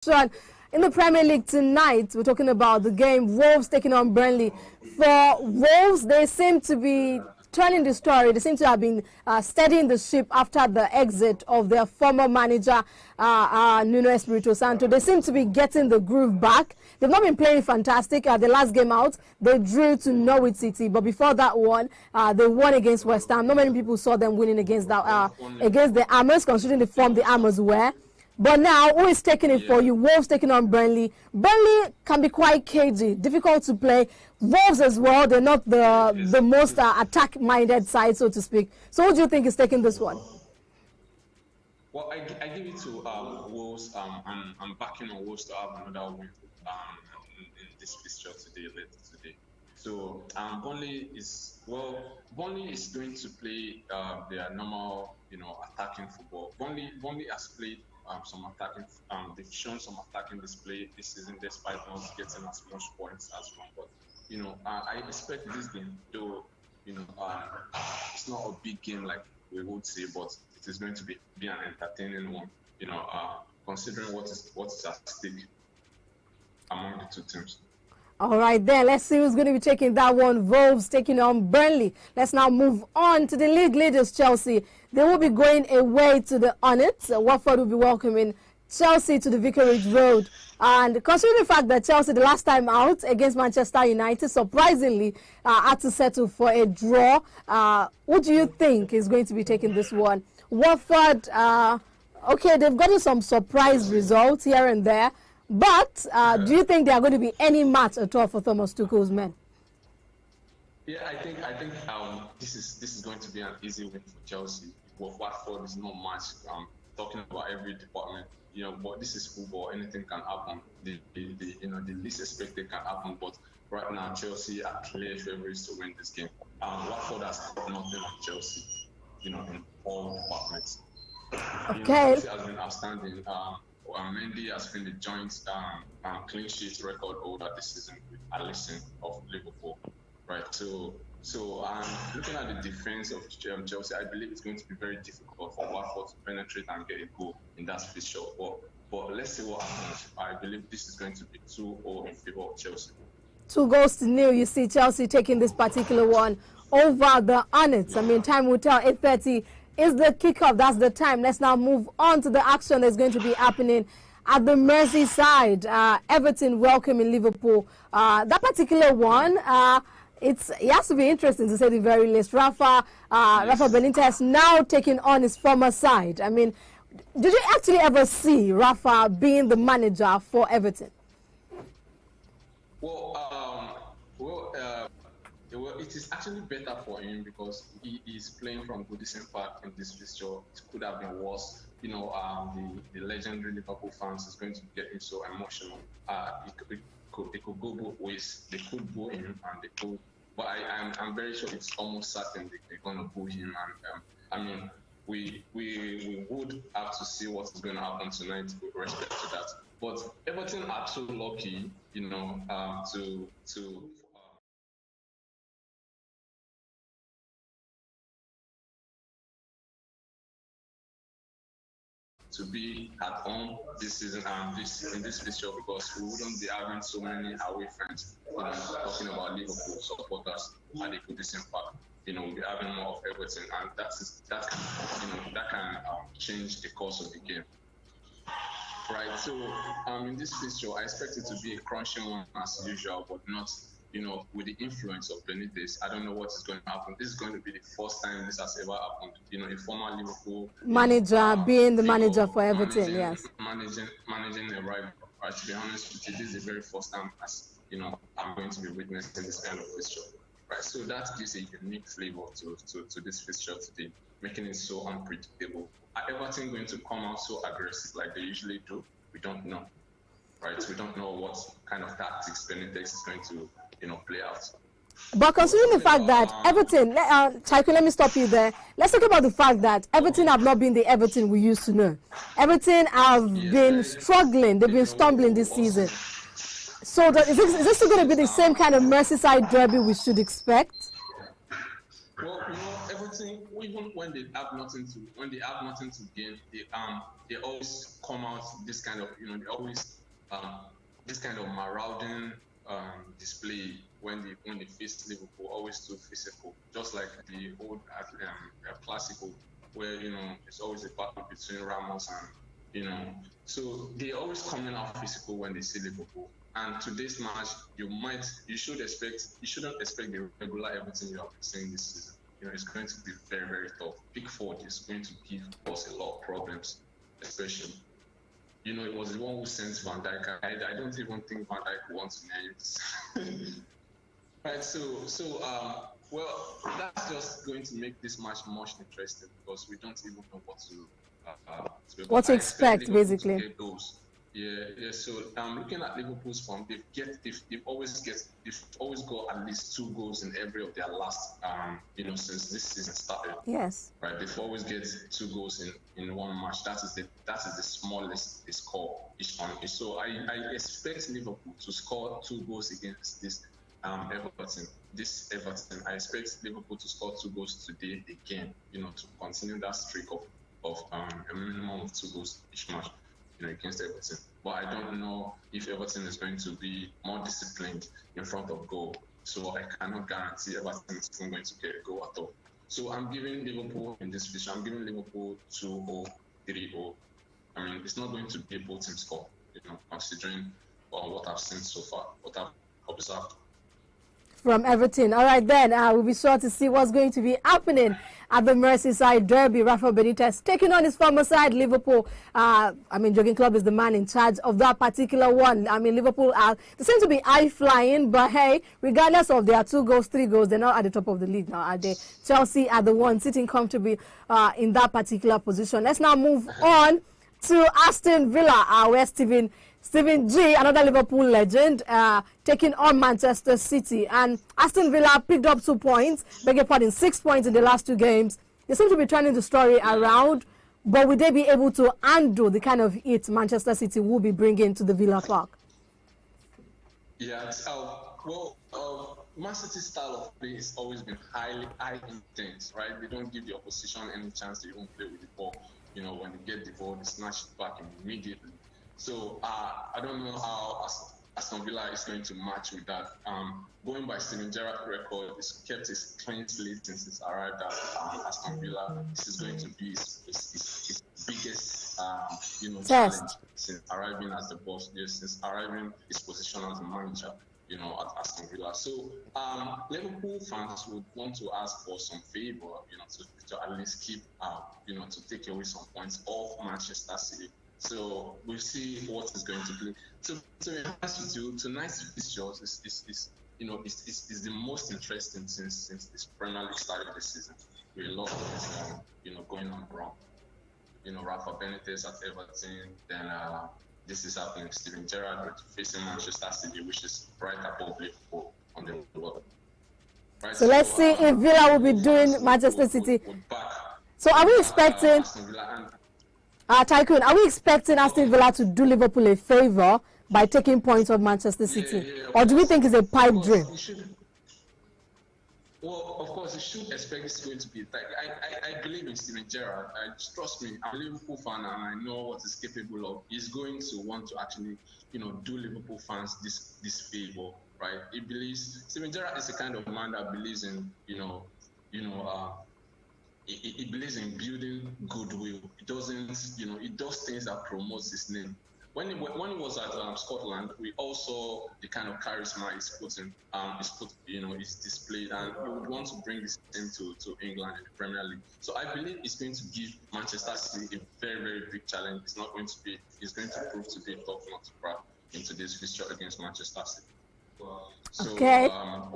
action in the Premier League tonight. We're talking about the game Wolves taking on Burnley. For Wolves, they seem to be turning the story. They seem to have been steadying the ship after the exit of their former manager, Nuno Espirito Santo. They seem to be getting the groove back. They've not been playing fantastic. The last game out, they drew to Norwich City. But before that one, they won against West Ham. Not many people saw them winning against the Hammers, considering the form the Hammers were. But now, who is taking it for you? Wolves taking on Burnley. Burnley can be quite cagey, difficult to play. Wolves as well, they're not the most attack-minded side, so to speak. So who do you think is taking this one? Well, I give it to Wolves. I'm backing on Wolves to have another win in this fixture later today. So Burnley is going to play their normal, attacking football. Burnley has played some attacking. They've shown some attacking display this season, despite not getting as much points as one. But I expect this game, though it's not a big game like we would say, but it is going to be an entertaining one. Considering what is at stake among the two teams. All right, then let's see who's going to be taking that one. Wolves taking on Burnley. Let's now move on to the league leaders, Chelsea. They will be going away to the Hornets. Watford will be welcoming Chelsea to the Vicarage Road. And considering the fact that Chelsea, the last time out against Manchester United, surprisingly had to settle for a draw, who do you think is going to be taking this one? Watford, okay, they've gotten some surprise results here and there. But do you think there are going to be any match at all for Thomas Tuchel's men? Yeah, I think this is going to be an easy win for Chelsea. Watford is not much. Talking about every department, but this is football. Anything can happen. The least expected can happen. But right now, Chelsea are clear favorites to win this game. Watford has got nothing on Chelsea. In all departments. Okay. Chelsea has been outstanding. Mendy has been the joint clean sheet record holder this season with Alisson of Liverpool, right? So looking at the defense of Chelsea, I believe it's going to be very difficult for Watford to penetrate and get a goal in that fixture. But let's see what happens. I believe this is going to be 2-0 in favor of Chelsea. 2-0. You see Chelsea taking this particular one over the Hornets. I mean, time will tell. 8:30. Is the kickoff. That's the time. Let's now move on to the action that's going to be happening at the Merseyside. Everton welcoming Liverpool. That particular one, it has to be interesting to say the very least. Rafa Benitez now taking on his former side. I mean, did you actually ever see Rafa being the manager for Everton? Well, it is actually better for him because he is playing from Goodison Park in this fixture. It could have been worse. The legendary Liverpool fans is going to get him so emotional. It could go both ways. They could boo him and they could. But I'm very sure it's almost certain they're going to boo him. And we would have to see what is going to happen tonight with respect to that. But Everton are too lucky, to be at home this season and in this fixture because we wouldn't be having so many away friends. Talking about Liverpool supporters at the Goodison Park. We'll be having more of Everton, and that can change the course of the game. Right. So in this fixture, I expect it to be a crunching one as usual, but not. With the influence of Benitez, I don't know what is going to happen. This is going to be the first time this has ever happened. A former Liverpool manager being the manager for Everton, yes. Managing a rival. Right, to be honest with you, this is the very first time I'm going to be witnessing this kind of fixture. Right, so that gives a unique flavor to this fixture today, making it so unpredictable. Are Everton going to come out so aggressive like they usually do? We don't know. Right, we don't know what kind of tactics Benitez is going to play out. But considering the fact that Everton, Chaiko, let me stop you there. Let's talk about the fact that Everton have not been the Everton we used to know. Everton have been struggling. They've been stumbling this season. So is this still going to be the same kind of Merseyside derby we should expect? Well, Everton Everton, even when they have nothing to gain, they always come out this kind of, they always this kind of marauding display when they face Liverpool, always too physical, just like the old classical, where it's always a battle between Ramos and so they always coming out physical when they see Liverpool. And today's match, you shouldn't expect the regular Everton you have been seeing this season. It's going to be very, very tough. Pickford is going to give us a lot of problems, especially. It was the one who sent Van Dijk. I don't even think Van Dijk wants to name it. Right, so that's just going to make this match much interesting because we don't even know what to expect, basically. Yeah. So looking at Liverpool's form, they've always got at least 2 goals in every of their last since this season started. Yes. Right. They've always get 2 goals in one match. That is the smallest they score each time. So I expect Liverpool to score 2 goals against this Everton. I expect Liverpool to score 2 goals today again. To continue that streak of a minimum of 2 goals each match. Against Everton. But I don't know if Everton is going to be more disciplined in front of goal. So I cannot guarantee Everton is going to get a goal at all. So I'm giving Liverpool in this fixture, I'm giving Liverpool 2-0, 3-0. I mean, it's not going to be a bold team score, considering what I've seen so far, what I've observed. From Everton. All right, then we'll be sure to see what's going to be happening at the Merseyside Derby. Rafa Benitez taking on his former side, Liverpool. Jurgen Klopp is the man in charge of that particular one. Liverpool they seem to be high-flying, but hey, regardless of their 2 goals, 3 goals, they're not at the top of the league now, are they? Chelsea are the ones sitting comfortably in that particular position. Let's now move on to Aston Villa, where Steven G, another Liverpool legend, taking on Manchester City. And Aston Villa picked up 2 points, 6 points in the last 2 games. They seem to be turning the story around, but will they be able to undo the kind of hit Manchester City will be bringing to the Villa Park? Yeah, Man City's style of play has always been high intense, right? They don't give the opposition any chance to even play with the ball. When they get the ball, they snatch it back immediately. So I don't know how Aston Villa is going to match with that. Going by Steven Gerrard's record, he's kept his clean slate since he's arrived at Aston Villa. This is going to be his biggest challenge since arriving as the boss, since arriving his position as a manager, at Aston Villa. So Liverpool fans would want to ask for some favor, to at least keep, to take away some points off Manchester City. So we'll see what is going to do. To be honest with you, tonight's fixtures is the most interesting since this Premier League started this season. With a lot of things, going on wrong. Rafa Benitez at Everton, then this is happening. Steven Gerrard facing Manchester City, which is right above Liverpool on the board. Right? So let's see if Villa will be doing Manchester City. So are we expecting? Tycoon, are we expecting Aston Villa to do Liverpool a favour by taking points of Manchester City? Or do we think it's a pipe dream? Well, of course, you should expect it's going to be tight. I believe in Steven Gerrard. Trust me, I'm a Liverpool fan and I know what he's capable of. He's going to want to actually, do Liverpool fans this favour, right? He believes, Steven Gerrard is the kind of man that believes in, he believes in building goodwill. He doesn't, he does things that promotes his name. When he was at Scotland, we also the kind of charisma he's displayed, and he would want to bring this team to England in the Premier League. So I believe it's going to give Manchester City a very, very big challenge. It's going to prove to be a tough nut to crack into this fixture against Manchester City. So, okay.